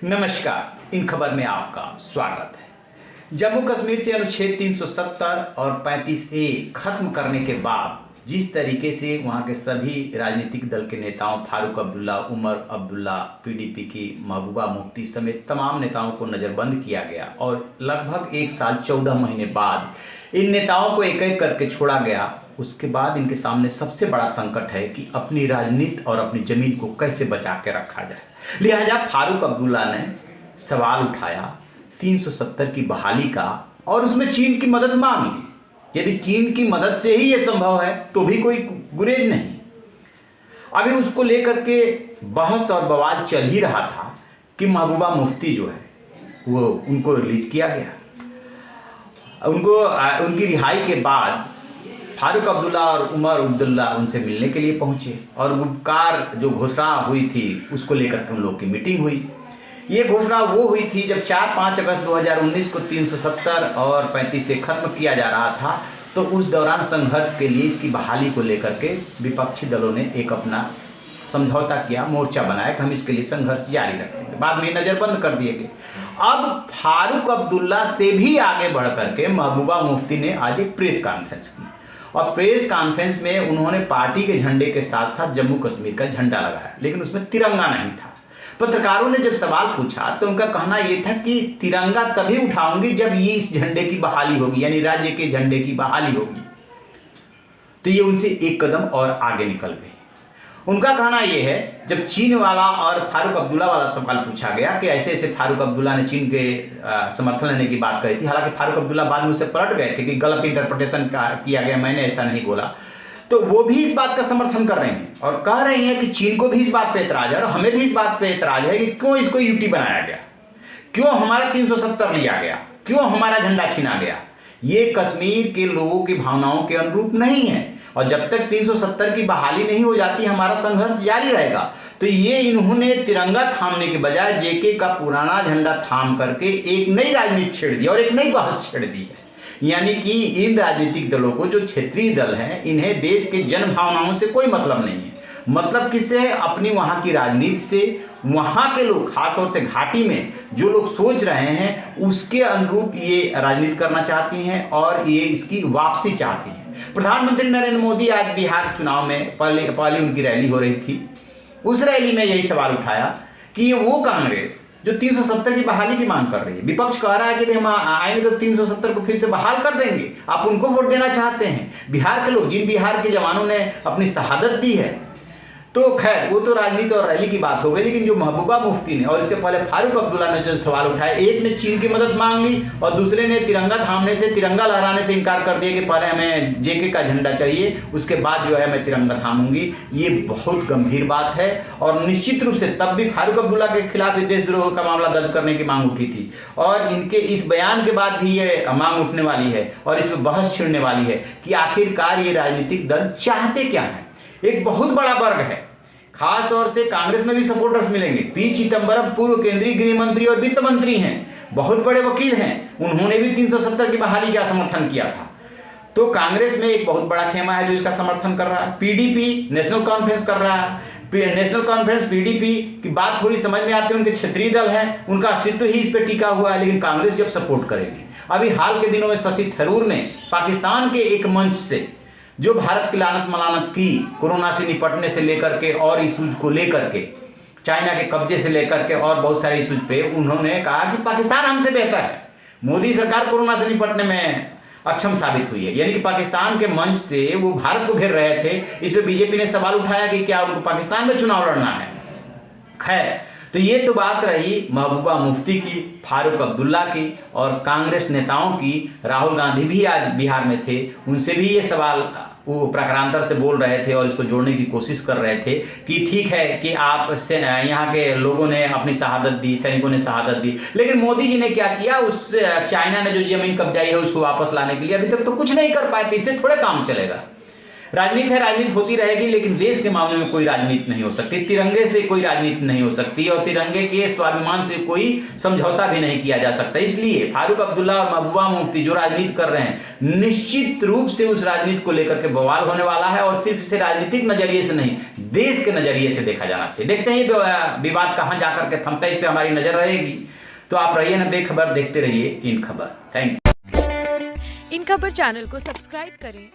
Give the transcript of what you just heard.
नमस्कार, इन खबर में आपका स्वागत है। जम्मू कश्मीर से अनुच्छेद 370 और 35A खत्म करने के बाद जिस तरीके से वहां के सभी राजनीतिक दल के नेताओं फारूक अब्दुल्ला, उमर अब्दुल्ला, पीडीपी की महबूबा मुफ्ती समेत तमाम नेताओं को नज़रबंद किया गया और लगभग 1 साल 14 महीने बाद इन नेताओं को एक एक करके छोड़ा गया, उसके बाद इनके सामने सबसे बड़ा संकट है कि अपनी राजनीति और अपनी ज़मीन को कैसे बचा के रखा जाए। लिहाजा फारूक अब्दुल्ला ने सवाल उठाया 370 की बहाली का और उसमें चीन की मदद मांग ली। यदि चीन की मदद से ही ये संभव है तो भी कोई गुरेज नहीं। अभी उसको लेकर के बहस और बवाल चल ही रहा था कि महबूबा मुफ्ती जो है वो उनको रिलीज किया गया। उनकी रिहाई के बाद फारूक अब्दुल्ला और उमर अब्दुल्ला उनसे मिलने के लिए पहुंचे और गुपकार जो घोषणा हुई थी उसको लेकर के उन लोगों की मीटिंग हुई। ये घोषणा वो हुई थी जब 4-5 अगस्त 2019 को 370 और 35 से खत्म किया जा रहा था, तो उस दौरान संघर्ष के लिए इसकी बहाली को लेकर के विपक्षी दलों ने एक अपना समझौता किया, मोर्चा बनाया कि हम इसके लिए संघर्ष जारी रखेंगे। बाद में नज़रबंद कर दिए गए। अब फारूक अब्दुल्ला से भी आगे बढ़ करके महबूबा मुफ्ती ने आज एक प्रेस कॉन्फ्रेंस की और प्रेस कॉन्फ्रेंस में उन्होंने पार्टी के झंडे के साथ साथ जम्मू कश्मीर का झंडा लगाया, लेकिन उसमें तिरंगा नहीं था। पत्रकारों ने जब सवाल पूछा तो उनका कहना यह था कि तिरंगा तभी उठाऊंगी जब ये इस झंडे की बहाली होगी, यानी राज्य के झंडे की बहाली होगी। तो ये उनसे एक कदम और आगे निकल गए। उनका कहना यह है, जब चीन वाला और फारूक अब्दुल्ला वाला सवाल पूछा गया कि ऐसे ऐसे फारूक अब्दुल्ला ने चीन के समर्थन लेने की बात कही थी, हालांकि फारूक अब्दुल्ला बाद में उससे पलट गए थे कि गलत इंटरप्रिटेशन किया गया, मैंने ऐसा नहीं बोला। तो वो भी इस बात का समर्थन कर रहे हैं और कह रही हैं कि चीन को भी इस बात पे एतराज है और हमें भी इस बात पे एतराज है कि क्यों इसको यूटी बनाया गया, क्यों हमारा 370 लिया गया, क्यों हमारा झंडा छीना गया। ये कश्मीर के लोगों की भावनाओं के अनुरूप नहीं है और जब तक 370 की बहाली नहीं हो जाती हमारा संघर्ष जारी रहेगा। तो ये इन्होंने तिरंगा थामने के बजाय जेके का पुराना झंडा थाम करके एक नई राजनीति छेड़ दी और एक नई बहस छेड़ दी है। यानी कि इन राजनीतिक दलों को, जो क्षेत्रीय दल हैं, इन्हें देश के जन भावनाओं से कोई मतलब नहीं है। मतलब किससे है? अपनी वहाँ की राजनीति से। वहाँ के लोग, खासतौर से घाटी में जो लोग सोच रहे हैं उसके अनुरूप ये राजनीति करना चाहती हैं और ये इसकी वापसी चाहती हैं। प्रधानमंत्री नरेंद्र मोदी आज बिहार चुनाव में पहले उनकी रैली हो रही थी, उस रैली में यही सवाल उठाया कि ये वो कांग्रेस जो 370 की बहाली की मांग कर रही है। विपक्ष कह रहा है कि हम आएंगे तो 370 को फिर से बहाल कर देंगे, आप उनको वोट देना चाहते हैं। बिहार के लोग, जिन बिहार के जवानों ने अपनी शहादत दी है, तो खैर वो तो राजनीति और रैली की बात हो गई। लेकिन जो महबूबा मुफ्ती ने और इसके पहले फारूक अब्दुल्ला ने जो सवाल उठाया, एक ने चीन की मदद मांग ली और दूसरे ने तिरंगा थामने से, तिरंगा लहराने से इनकार कर दिया कि पहले हमें जेके का झंडा चाहिए, उसके बाद जो है मैं तिरंगा थामूंगी। ये बहुत गंभीर बात है और निश्चित रूप से तब भी फारूक अब्दुल्ला के खिलाफ देशद्रोह का मामला दर्ज करने की मांग उठी थी और इनके इस बयान के बाद भी ये मांग उठने वाली है और इसमें बहस छिड़ने वाली है कि आखिरकार ये राजनीतिक दल चाहते क्या हैं। एक बहुत बड़ा वर्ग है, खास तौर से कांग्रेस में भी सपोर्टर्स मिलेंगे। पी चिदंबरम पूर्व केंद्रीय गृह मंत्री और वित्त मंत्री हैं, बहुत बड़े वकील हैं, उन्होंने भी 370 की बहाली का समर्थन किया था। तो कांग्रेस में एक बहुत बड़ा खेमा है जो इसका समर्थन कर रहा है। पीडीपी नेशनल कॉन्फ्रेंस कर रहा है। नेशनल कॉन्फ्रेंस, पीडीपी की बात थोड़ी समझ में आती है, उनके क्षेत्रीय दल हैं, उनका अस्तित्व ही इस पर टिका हुआ है, लेकिन कांग्रेस जब सपोर्ट करेगी। अभी हाल के दिनों में शशि थरूर ने पाकिस्तान के एक मंच से जो भारत की लानत मलानत की, कोरोना से निपटने से लेकर के और इशूज को लेकर के, चाइना के कब्जे से लेकर के और बहुत सारे इशूज पे उन्होंने कहा कि पाकिस्तान हमसे बेहतर है। मोदी सरकार कोरोना से निपटने में अक्षम साबित हुई है, यानी कि पाकिस्तान के मंच से वो भारत को घेर रहे थे। इस पर बीजेपी ने सवाल उठाया कि क्या उनको पाकिस्तान में चुनाव लड़ना है। खैर, तो ये तो बात रही महबूबा मुफ्ती की, फारूक अब्दुल्ला की और कांग्रेस नेताओं की। राहुल गांधी भी आज बिहार में थे, उनसे भी ये सवाल वो प्रकारांतर से बोल रहे थे और इसको जोड़ने की कोशिश कर रहे थे कि ठीक है कि आप से यहाँ के लोगों ने अपनी शहादत दी, सैनिकों ने शहादत दी, लेकिन मोदी जी ने क्या किया, उस चाइना ने जो जमीन कब्जाई है उसको वापस लाने के लिए अभी तक तो कुछ नहीं कर पाए थे, इससे थोड़े काम चलेगा। राजनीति है, राजनीति होती रहेगी, लेकिन देश के मामले में कोई राजनीति नहीं हो सकती। तिरंगे से कोई राजनीति नहीं हो सकती और तिरंगे के स्वाभिमान से कोई समझौता भी नहीं किया जा सकता। इसलिए फारूक अब्दुल्ला और महबूबा मुफ्ती जो राजनीति कर रहे हैं, निश्चित रूप से उस राजनीति को लेकर के बवाल होने वाला है और सिर्फ इसे राजनीतिक नजरिए से नहीं, देश के नजरिए से देखा जाना चाहिए। देखते हैं ये विवाद कहां जाकर के थमता है, इस पर हमारी नजर रहेगी। तो आप रहिए ना बेखबर, देखते रहिए इन खबर। Thank you. इन खबर चैनल को सब्सक्राइब करें।